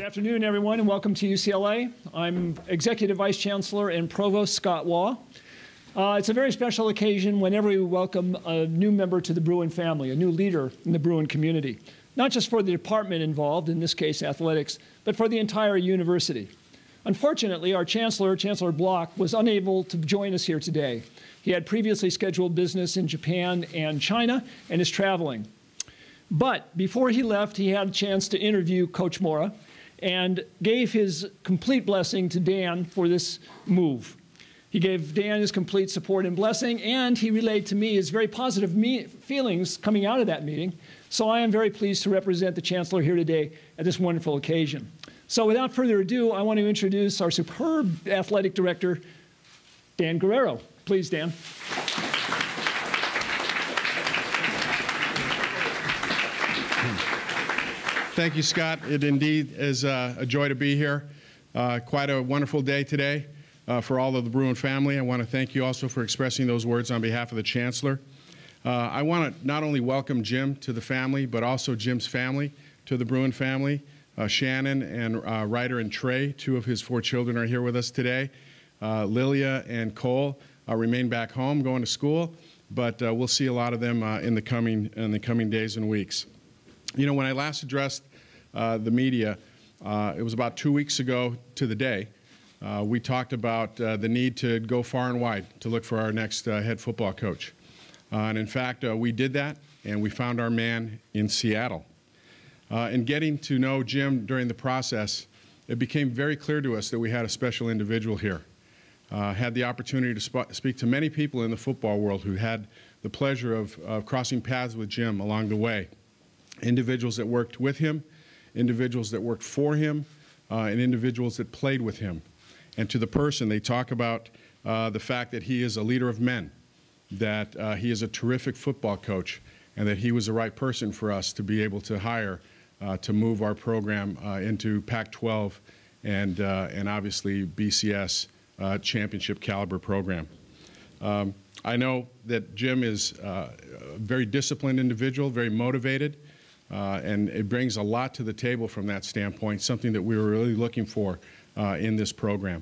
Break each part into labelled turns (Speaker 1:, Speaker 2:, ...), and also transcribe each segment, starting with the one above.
Speaker 1: afternoon, everyone, and welcome to UCLA. I'm Executive Vice Chancellor and Provost Scott Waugh. It's a very special occasion whenever we welcome a new member to the Bruin family, a new leader in the Bruin community, not just for the department involved, in this case athletics, but for the entire university. Unfortunately, our Chancellor, Chancellor Block, was unable to join us here today. He had previously scheduled business in Japan and China and is traveling. But before he left, he had a chance to interview Coach Mora and gave his complete blessing to Dan for this move. He gave Dan his complete support and blessing, and he relayed to me his very positive feelings coming out of that meeting. So I am very pleased to represent the Chancellor here today at this wonderful occasion. So without further ado, I want to introduce our superb athletic director, Dan Guerrero. Please, Dan.
Speaker 2: Thank you, Scott. It indeed is a joy to be here. Quite a wonderful day today for all of the Bruin family. I want to thank you also for expressing those words on behalf of the Chancellor. I want to not only welcome Jim to the family, but also Jim's family to the Bruin family. Shannon and Ryder and Trey, two of his 4 children, are here with us today. Lilia and Cole remain back home going to school, but we'll see a lot of them in the coming days and weeks. You know, when I last addressed the media, it was about 2 weeks ago to the day, we talked about the need to go far and wide to look for our next head football coach. And in fact, we did that, and we found our man in Seattle. In getting to know Jim during the process, it became very clear to us that we had a special individual here. Had the opportunity to speak to many people in the football world who had the pleasure of crossing paths with Jim along the way. Individuals that worked with him, individuals that worked for him, and individuals that played with him. And to the person, they talk about the fact that he is a leader of men, that he is a terrific football coach, and that he was the right person for us to be able to hire to move our program into Pac-12 and obviously BCS championship caliber program. I know that Jim is a very disciplined individual, very motivated, and it brings a lot to the table from that standpoint, something that we were really looking for in this program.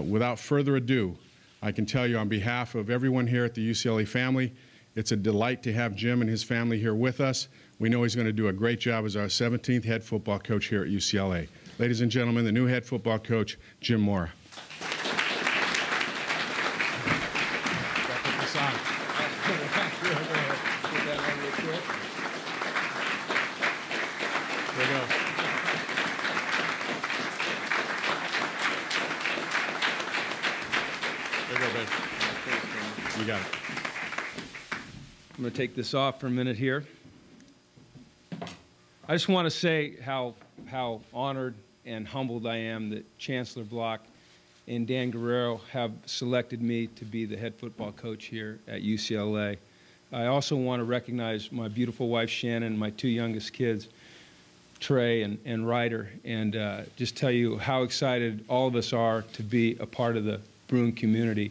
Speaker 2: Without further ado, I can tell you on behalf of everyone here at the UCLA family, it's a delight to have Jim and his family here with us. We know he's going to do a great job as our 17th head football coach here at UCLA. Ladies and gentlemen, the new head football coach, Jim Mora.
Speaker 3: You got it. I'm going to take this off for a minute here. I just want to say how honored and humbled I am that Chancellor Block and Dan Guerrero have selected me to be the head football coach here at UCLA. I also want to recognize my beautiful wife, Shannon, and my 2 youngest kids, Trey and Ryder, and just tell you how excited all of us are to be a part of the Bruin community.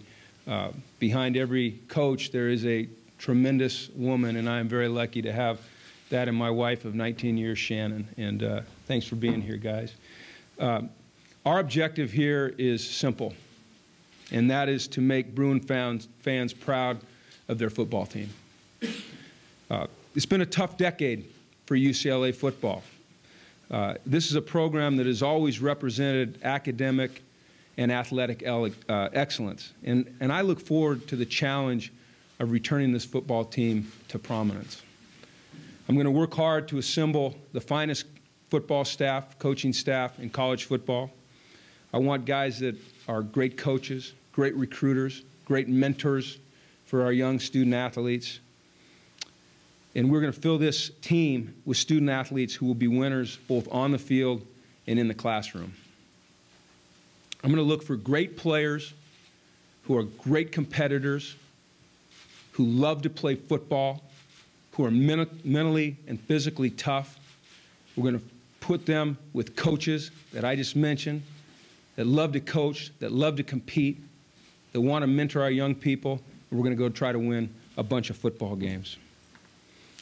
Speaker 3: Behind every coach, there is a tremendous woman, and I am very lucky to have that in my wife of 19 years, Shannon. And thanks for being here, guys. Our objective here is simple, and that is to make Bruin fans proud of their football team. It's been a tough decade for UCLA football. This is a program that has always represented academic and athletic excellence. And I look forward to the challenge of returning this football team to prominence. I'm going to work hard to assemble the finest football staff, coaching staff in college football. I want guys that are great coaches, great recruiters, great mentors for our young student athletes. And we're going to fill this team with student athletes who will be winners both on the field and in the classroom. I'm going to look for great players who are great competitors, who love to play football, who are mentally and physically tough. We're going to put them with coaches that I just mentioned, that love to coach, that love to compete, that want to mentor our young people, and we're going to go try to win a bunch of football games.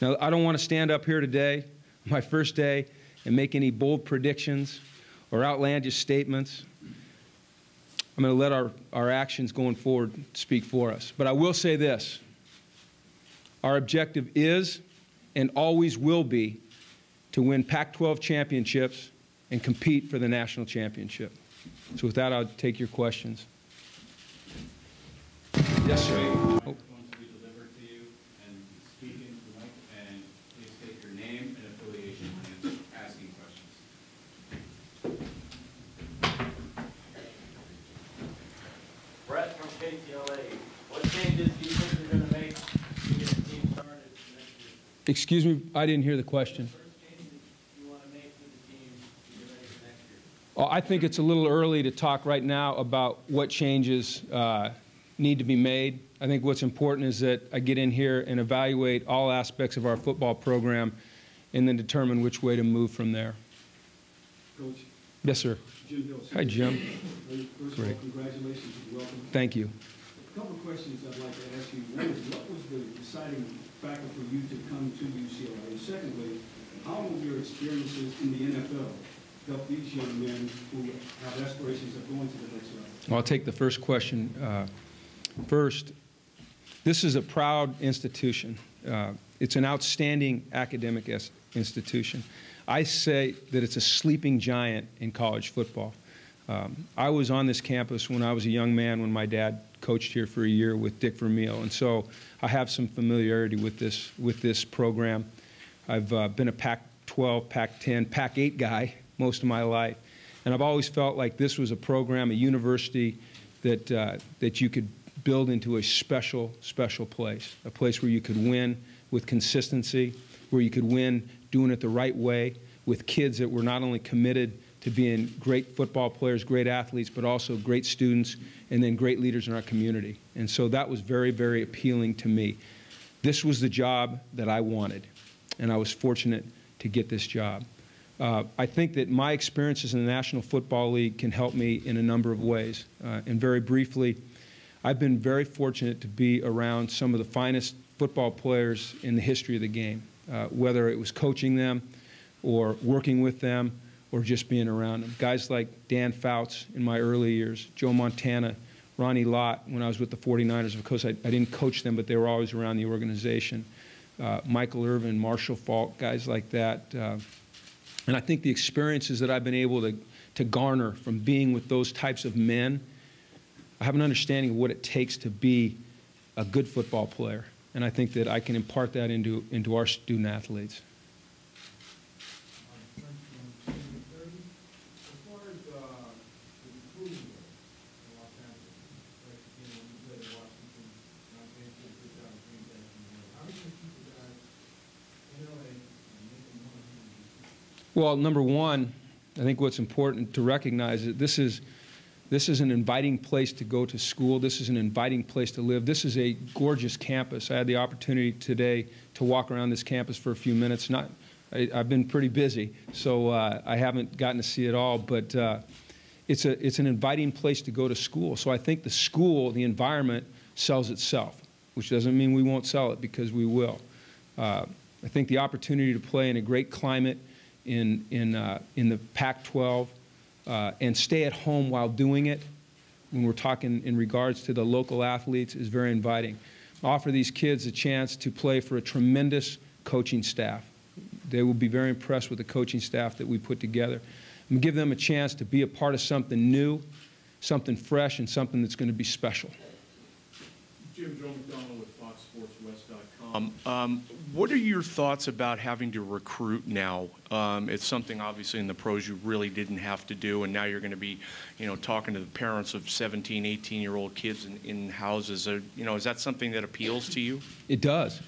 Speaker 3: Now, I don't want to stand up here today, my first day, and make any bold predictions or outlandish statements. I'm going to let our actions going forward speak for us. But I will say this. Our objective is and always will be to win Pac-12 championships and compete for the national championship. So with that, I'll take your questions. Yes, sir.
Speaker 4: Going to be delivered to you and speak into the mic, and please state your name and affiliation when asking questions.
Speaker 5: Brett from KTLA. What changes do you think you're going to make to get the team started next year?
Speaker 3: Excuse me, I didn't hear the question.
Speaker 5: First changes you want to make to the team to get ready for next year?
Speaker 3: Well, I think it's a little early to talk right now about what changes need to be made. I think what's important is that I get in here and evaluate all aspects of our football program and then determine which way to move from there.
Speaker 6: Coach.
Speaker 3: Yes, sir.
Speaker 6: Jim Hill.
Speaker 3: Hi, Jim.
Speaker 6: First of all, congratulations and welcome.
Speaker 3: Thank you.
Speaker 6: A couple of questions I'd like to ask you. One is, what was the deciding factor for you to come to UCLA? And secondly, how will your experiences in the NFL help these young men who have aspirations of going to the next level?
Speaker 3: I'll take the first question first. This is a proud institution. It's an outstanding academic institution. I say that it's a sleeping giant in college football. I was on this campus when I was a young man when my dad coached here for a year with Dick Vermeil, and so I have some familiarity with this program. I've been a Pac-12, Pac-10, Pac-8 guy most of my life, and I've always felt like this was a program, a university that you could build into a special, special place, a place where you could win with consistency, where you could win doing it the right way with kids that were not only committed to being great football players, great athletes, but also great students and then great leaders in our community. And so that was very, very appealing to me. This was the job that I wanted, and I was fortunate to get this job. I think that my experiences in the National Football League can help me in a number of ways. And very briefly, I've been very fortunate to be around some of the finest football players in the history of the game, whether it was coaching them or working with them or just being around them. Guys like Dan Fouts in my early years, Joe Montana, Ronnie Lott when I was with the 49ers. Of course, I didn't coach them, but they were always around the organization. Michael Irvin, Marshall Faulk, guys like that. And I think the experiences that I've been able to garner from being with those types of men, I have an understanding of what it takes to be a good football player. And I think that I can impart that into our student athletes. Well, number one, I think what's important to recognize is that this is an inviting place to go to school. This is an inviting place to live. This is a gorgeous campus. I had the opportunity today to walk around this campus for a few minutes. I've been pretty busy, so I haven't gotten to see it all, but it's an inviting place to go to school. So I think the school, the environment, sells itself, which doesn't mean we won't sell it, because we will. I think the opportunity to play in a great climate in the Pac-12 and stay at home while doing it, when we're talking in regards to the local athletes, is very inviting. Offer these kids a chance to play for a tremendous coaching staff. They will be very impressed with the coaching staff that we put together. And give them a chance to be a part of something new, something fresh, and something that's going to be special.
Speaker 7: Jim, Joe McDonald with FoxSportsWest.com. What are your thoughts about having to recruit now? It's something obviously in the pros you really didn't have to do, and now you're going to be, talking to the parents of 17, 18-year-old kids in houses. Is that something that appeals to you?
Speaker 3: It does.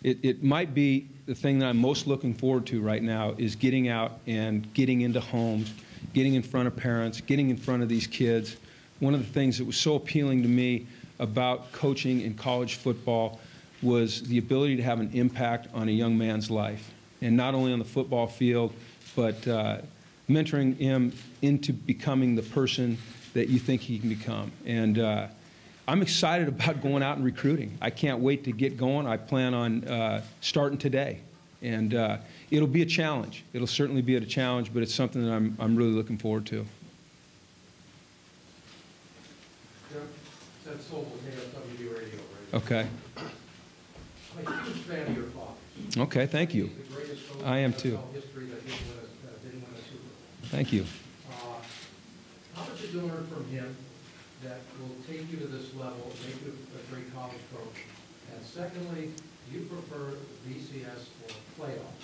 Speaker 3: It might be the thing that I'm most looking forward to right now is getting out and getting into homes, getting in front of parents, getting in front of these kids. One of the things that was so appealing to me about coaching in college football was the ability to have an impact on a young man's life, and not only on the football field, but mentoring him into becoming the person that you think he can become. And I'm excited about going out and recruiting. I can't wait to get going. I plan on starting today. And it'll be a challenge. It'll certainly be a challenge, but it's something that I'm really looking forward to.
Speaker 8: Ted Sobel, KFWD Radio, right?
Speaker 3: Okay.
Speaker 8: I'm a huge fan of your father.
Speaker 3: Okay, thank you.
Speaker 8: He's the greatest coach
Speaker 3: I am
Speaker 8: in
Speaker 3: too.
Speaker 8: NFL history that didn't win a Super Bowl.
Speaker 3: Thank you.
Speaker 8: How much did you learn from him that will take you to this level, make you a great college coach? And secondly, do you prefer BCS or playoff?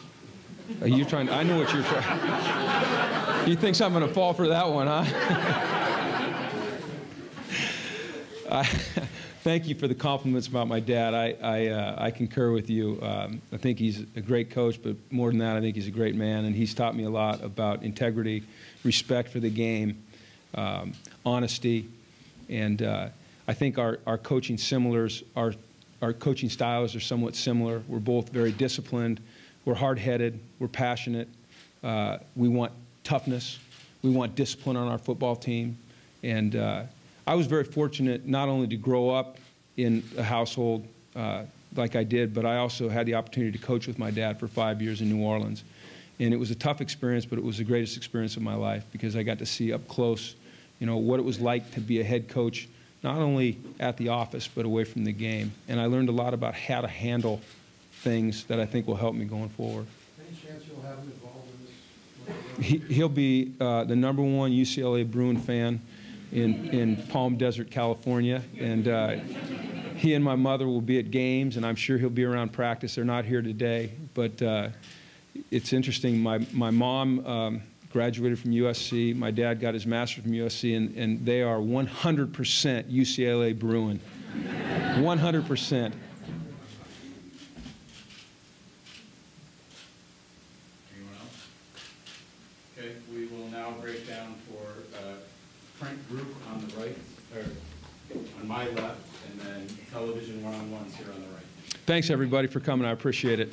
Speaker 3: Are you trying? I know what you're trying. He thinks I'm going to fall for that one, huh? Thank you for the compliments about my dad. I concur with you. I think he's a great coach, but more than that, I think he's a great man, and he's taught me a lot about integrity, respect for the game, honesty, and I think our coaching our coaching styles are somewhat similar. We're both very disciplined. We're hard-headed. We're passionate. We want toughness. We want discipline on our football team, and I was very fortunate not only to grow up in a household like I did, but I also had the opportunity to coach with my dad for 5 years in New Orleans. And it was a tough experience, but it was the greatest experience of my life because I got to see up close, you know, what it was like to be a head coach, not only at the office, but away from the game. And I learned a lot about how to handle things that I think will help me going forward.
Speaker 8: Any chance you'll have him involved in this?
Speaker 3: He'll be the #1 UCLA Bruin fan in Palm Desert, California, and he and my mother will be at games, and I'm sure he'll be around practice. They're not here today, but it's interesting. My mom graduated from USC. My dad got his master's from USC, and they are 100% UCLA Bruin, 100%.
Speaker 4: Anyone else? Okay, we will now break down for print group on the right, or on my left, and then television one-on-ones here on the right.
Speaker 3: Thanks, everybody, for coming. I appreciate it.